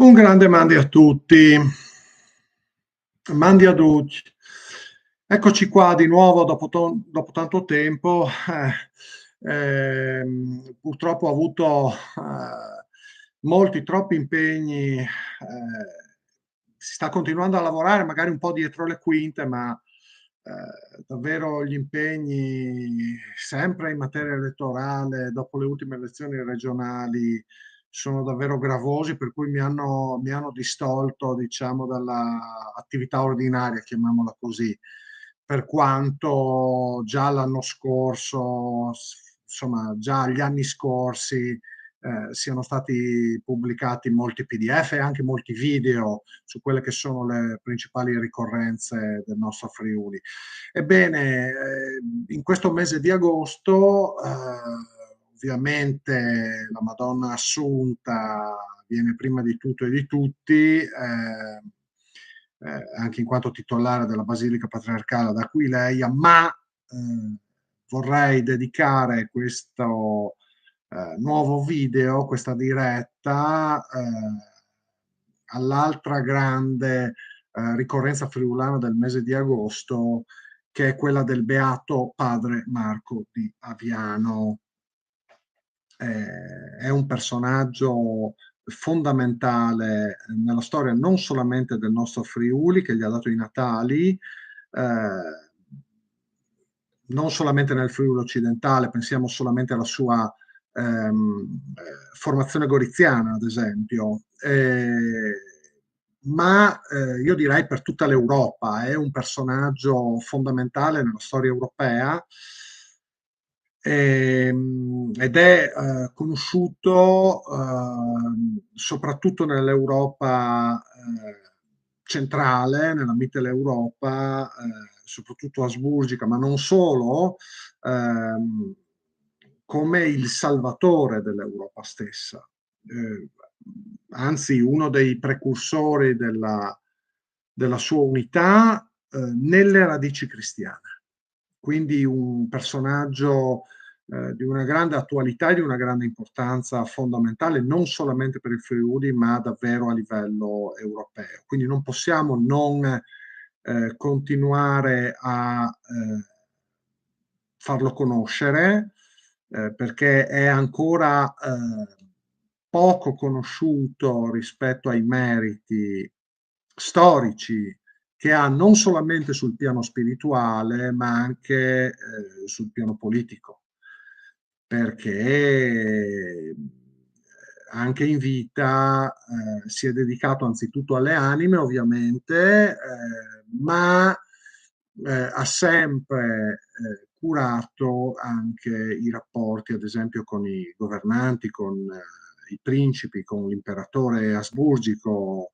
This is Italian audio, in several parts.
Un grande mandi a tutti, mandi a tutti. Eccoci qua di nuovo dopo tanto tempo. Purtroppo ho avuto molti, troppi impegni. Si sta continuando a lavorare, magari un po' dietro le quinte, ma davvero gli impegni, sempre in materia elettorale, dopo le ultime elezioni regionali, sono davvero gravosi, per cui mi hanno distolto, diciamo, dalla attività ordinaria, chiamiamola così, per quanto già l'anno scorso, insomma, già gli anni scorsi, siano stati pubblicati molti PDF e anche molti video su quelle che sono le principali ricorrenze del nostro Friuli. Ebbene, in questo mese di agosto, ovviamente la Madonna Assunta viene prima di tutto e di tutti, anche in quanto titolare della Basilica Patriarcale ad Aquileia, ma vorrei dedicare questo nuovo video, questa diretta, all'altra grande ricorrenza friulana del mese di agosto, che è quella del beato padre Marco di Aviano. È un personaggio fondamentale nella storia non solamente del nostro Friuli, che gli ha dato i natali, non solamente nel Friuli occidentale, pensiamo solamente alla sua formazione goriziana, ad esempio, ma io direi per tutta l'Europa. È un personaggio fondamentale nella storia europea, ed è conosciuto soprattutto nell'Europa centrale, nella Mitteleuropa, soprattutto asburgica, ma non solo, ehm, come il salvatore dell'Europa stessa. Eh, Anzi, uno dei precursori della sua unità nelle radici cristiane. Quindi un personaggio di una grande attualità e di una grande importanza fondamentale, non solamente per il Friuli, ma davvero a livello europeo. Quindi non possiamo non continuare a farlo conoscere, perché è ancora poco conosciuto rispetto ai meriti storici che ha, non solamente sul piano spirituale, ma anche sul piano politico, perché anche in vita si è dedicato anzitutto alle anime, ovviamente, ma ha sempre curato anche i rapporti, ad esempio, con i governanti, con i principi, con l'imperatore asburgico,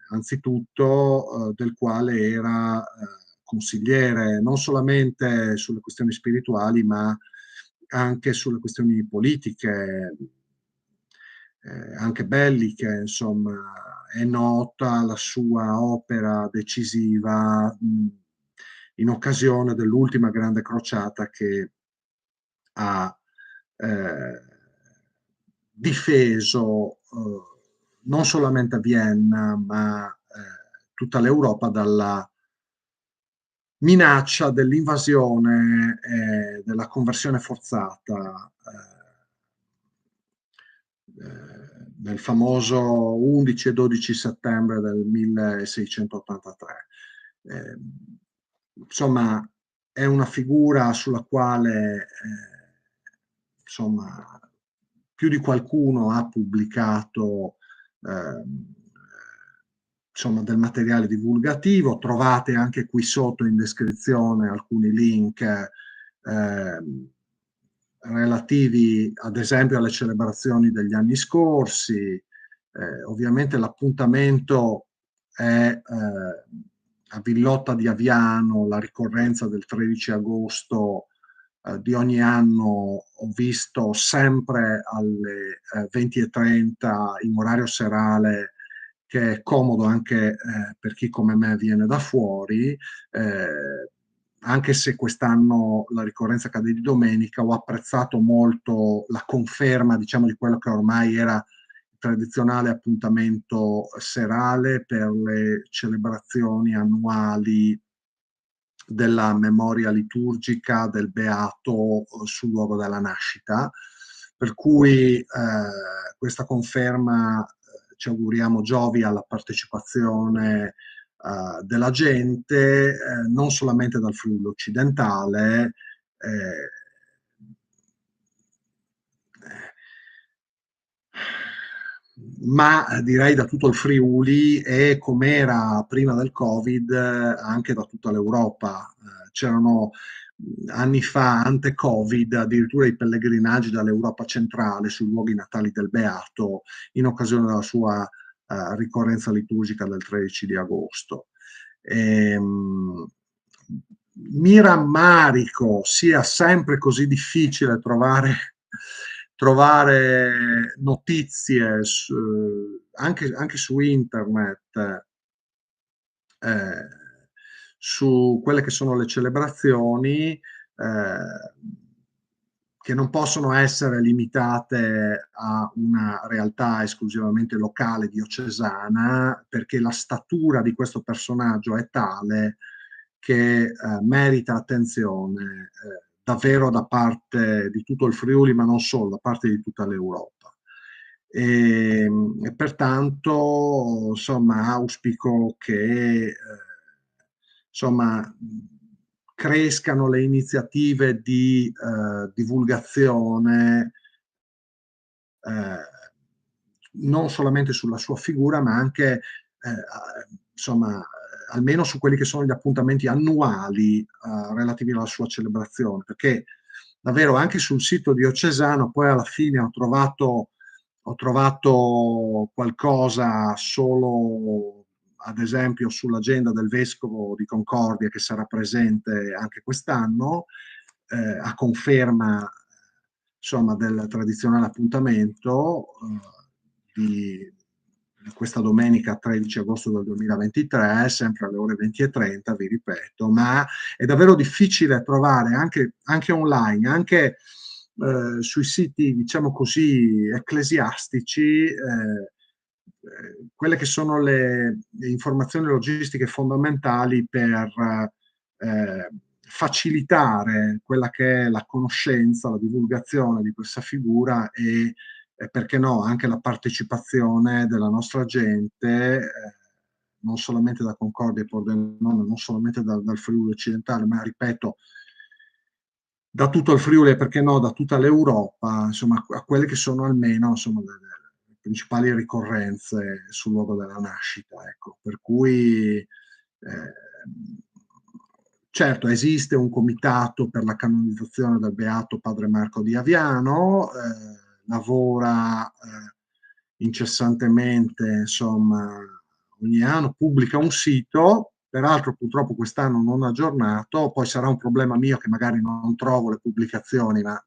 anzitutto, del quale era consigliere non solamente sulle questioni spirituali, ma anche sulle questioni politiche, anche belliche. Insomma, è nota la sua opera decisiva in occasione dell'ultima grande crociata che ha eh, difeso non solamente Vienna, ma tutta l'Europa dalla minaccia dell'invasione e della conversione forzata nel famoso 11 e 12 settembre del 1683. Eh, insomma, è una figura sulla quale insomma, più di qualcuno ha pubblicato insomma, del materiale divulgativo. Trovate anche qui sotto in descrizione alcuni link relativi ad esempio alle celebrazioni degli anni scorsi. Ovviamente l'appuntamento è a Villotta di Aviano, la ricorrenza del 13 agosto di ogni anno. Ho visto sempre alle 20:30 in orario serale, che è comodo anche per chi come me viene da fuori. Anche se quest'anno la ricorrenza cade di domenica, ho apprezzato molto la conferma, diciamo, di quello che ormai era il tradizionale appuntamento serale per le celebrazioni annuali della memoria liturgica del beato sul luogo della nascita, per cui questa conferma ci auguriamo giovi alla partecipazione della gente, non solamente dal Friuli occidentale, eh, ma direi da tutto il Friuli e com'era prima del Covid anche da tutta l'Europa. C'erano anni fa, ante Covid, addirittura i pellegrinaggi dall'Europa centrale sui luoghi natali del Beato in occasione della sua ricorrenza liturgica del 13 di agosto. Mi rammarico sia sempre così difficile trovare notizie anche su internet eh, su quelle che sono le celebrazioni che non possono essere limitate a una realtà esclusivamente locale, diocesana, perché la statura di questo personaggio è tale che merita attenzione davvero da parte di tutto il Friuli, ma non solo, da parte di tutta l'Europa. E pertanto, insomma, auspico che insomma, crescano le iniziative di divulgazione non solamente sulla sua figura, ma anche insomma, almeno su quelli che sono gli appuntamenti annuali relativi alla sua celebrazione, perché davvero anche sul sito diocesano poi alla fine ho trovato qualcosa solo, ad esempio, sull'agenda del vescovo di Concordia che sarà presente anche quest'anno, a conferma insomma, del tradizionale appuntamento di questa domenica 13 agosto del 2023, sempre alle ore 20:30, vi ripeto, ma è davvero difficile trovare anche online, anche sui siti, diciamo così, ecclesiastici, quelle che sono le informazioni logistiche fondamentali per facilitare quella che è la conoscenza, la divulgazione di questa figura e perché no, anche la partecipazione della nostra gente, non solamente da Concordia e Pordenone, non solamente dal Friuli occidentale, ma ripeto, da tutto il Friuli e perché no, da tutta l'Europa, insomma, a quelle che sono almeno insomma, le principali ricorrenze sul luogo della nascita. Ecco. Per cui certo esiste un comitato per la canonizzazione del Beato Padre Marco di Aviano, lavora incessantemente, insomma, ogni anno pubblica un sito, peraltro purtroppo quest'anno non aggiornato, poi sarà un problema mio che magari non trovo le pubblicazioni, ma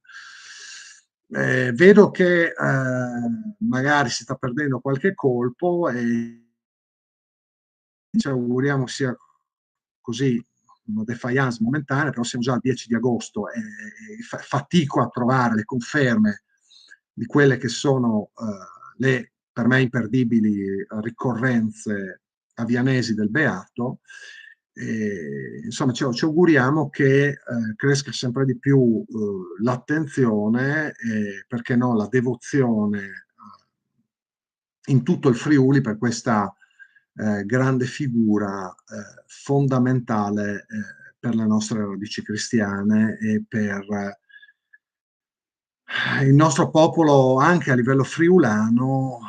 vedo che magari si sta perdendo qualche colpo e ci auguriamo sia così una defiance momentanea, però siamo già al 10 di agosto e fatico a trovare le conferme di quelle che sono le per me imperdibili ricorrenze avianesi del Beato. E, insomma, ci auguriamo che cresca sempre di più l'attenzione e, perché no, la devozione in tutto il Friuli per questa grande figura fondamentale per le nostre radici cristiane e per il nostro popolo anche a livello friulano.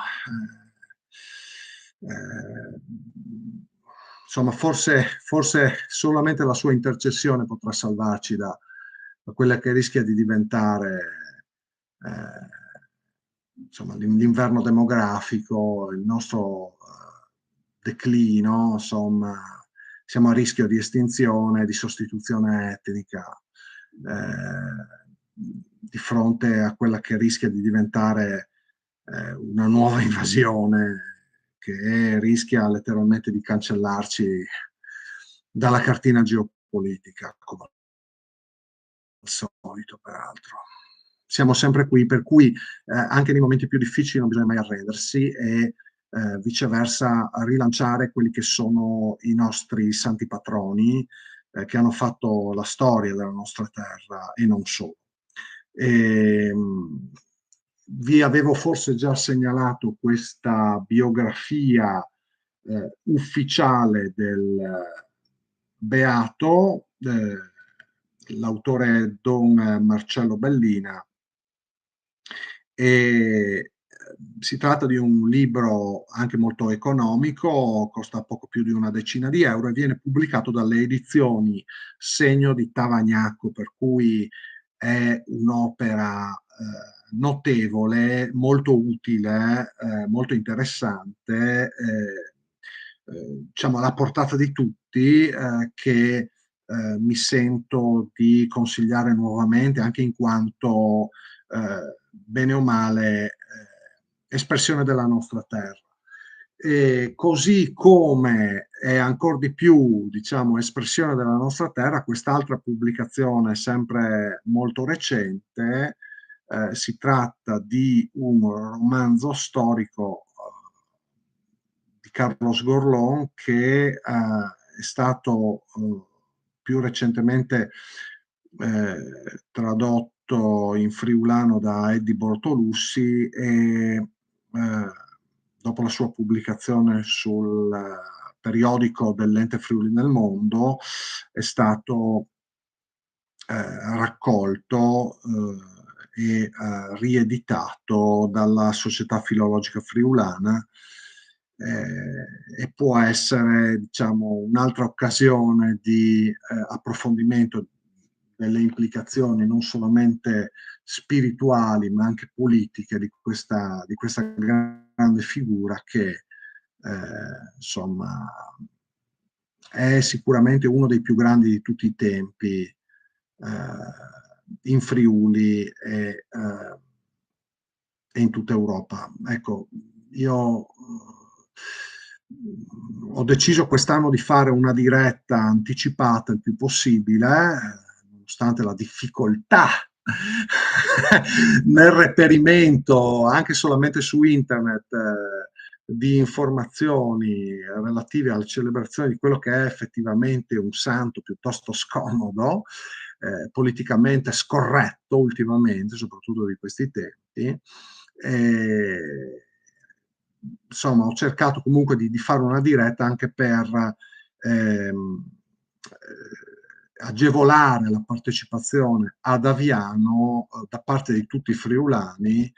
Eh, insomma, forse solamente la sua intercessione potrà salvarci da quella che rischia di diventare insomma, l'inverno demografico, il nostro declino, insomma, siamo a rischio di estinzione, di sostituzione etnica, di fronte a quella che rischia di diventare una nuova invasione che rischia letteralmente di cancellarci dalla cartina geopolitica, come al solito, peraltro. siamo sempre qui, per cui anche nei momenti più difficili non bisogna mai arrendersi e viceversa rilanciare quelli che sono i nostri santi patroni che hanno fatto la storia della nostra terra e non solo. E, vi avevo forse già segnalato questa biografia ufficiale del Beato, l'autore è Don Marcello Bellina, e si tratta di un libro anche molto economico, costa poco più di una decina di euro e viene pubblicato dalle edizioni Segno di Tavagnacco, per cui è un'opera notevole, molto utile, molto interessante, diciamo alla portata di tutti, che mi sento di consigliare nuovamente, anche in quanto bene o male espressione della nostra terra. E così come è ancora di più, diciamo, espressione della nostra terra, quest'altra pubblicazione sempre molto recente, si tratta di un romanzo storico di Carlos Gorlón che è stato più recentemente tradotto in friulano da Eddie Bortolussi e dopo la sua pubblicazione sul periodico dell'Ente Friuli nel Mondo è stato raccolto e rieditato dalla Società Filologica Friulana e può essere, diciamo, un'altra occasione di approfondimento delle implicazioni non solamente spirituali ma anche politiche di questa grande figura che insomma è sicuramente uno dei più grandi di tutti i tempi in Friuli e in tutta Europa. Ecco, io ho deciso quest'anno di fare una diretta anticipata il più possibile, nonostante la difficoltà nel reperimento, anche solamente su internet, di informazioni relative alla celebrazione di quello che è effettivamente un santo piuttosto scomodo, politicamente scorretto ultimamente, soprattutto di questi tempi. Insomma, ho cercato comunque di fare una diretta anche per agevolare la partecipazione ad Aviano da parte di tutti i friulani,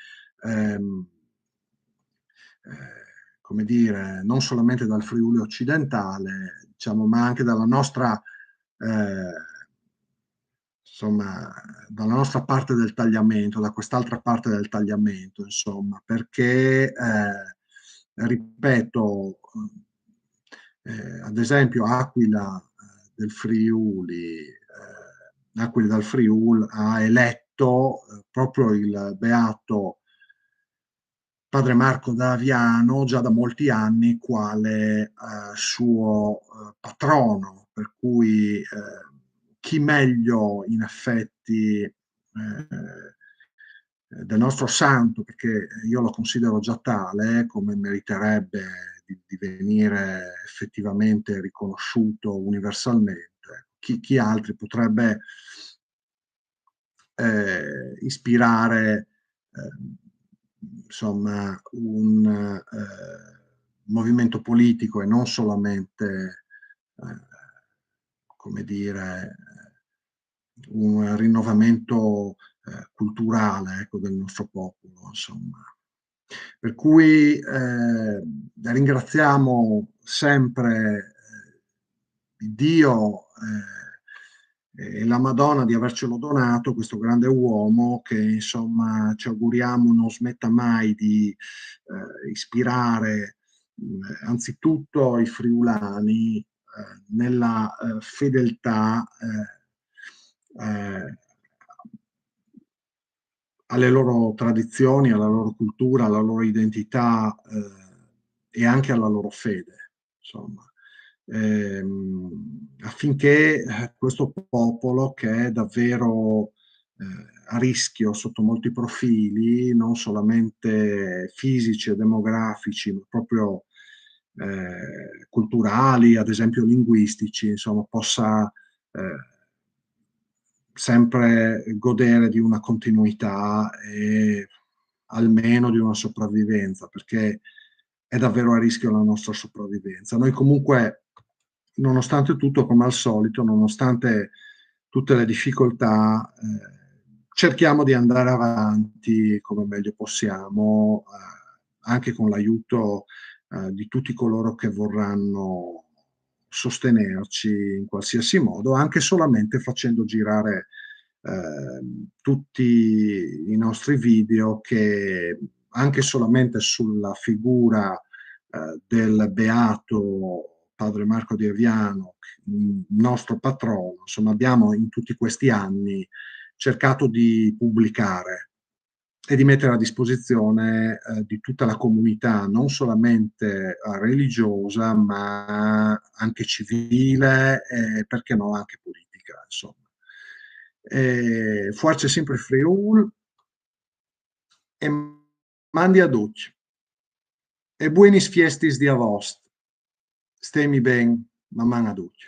come dire, non solamente dal Friuli occidentale, diciamo, ma anche dalla nostra, insomma, dalla nostra parte del tagliamento, da quest'altra parte del tagliamento, insomma, perché, ripeto, ad esempio Aquila del Friuli, Aquila dal Friuli ha eletto proprio il beato padre Marco da Aviano già da molti anni quale suo patrono, per cui chi meglio in effetti del nostro santo, perché io lo considero già tale, come meriterebbe di venire effettivamente riconosciuto universalmente. Chi altri potrebbe ispirare insomma un movimento politico e non solamente come dire un rinnovamento culturale, ecco, del nostro popolo, insomma. Per cui ringraziamo sempre Dio e la Madonna di avercelo donato, questo grande uomo che insomma ci auguriamo non smetta mai di ispirare anzitutto i friulani nella fedeltà alle loro tradizioni, alla loro cultura, alla loro identità e anche alla loro fede, insomma, affinché questo popolo che è davvero a rischio sotto molti profili, non solamente fisici e demografici, ma proprio culturali, ad esempio linguistici, insomma, possa sempre godere di una continuità e almeno di una sopravvivenza, perché è davvero a rischio la nostra sopravvivenza. Noi comunque, nonostante tutto, come al solito, nonostante tutte le difficoltà, cerchiamo di andare avanti come meglio possiamo, anche con l'aiuto, di tutti coloro che vorranno sostenerci in qualsiasi modo, anche solamente facendo girare, tutti i nostri video che anche solamente sulla figura, del beato padre Marco di Eviano, nostro patrono, insomma abbiamo in tutti questi anni cercato di pubblicare e di mettere a disposizione, di tutta la comunità, non solamente, religiosa, ma anche civile e perché no anche politica, insomma. Forza sempre Friul e mandi a tutti. E buenis fiestis di Avost. Stemi ben, mamma a tutti.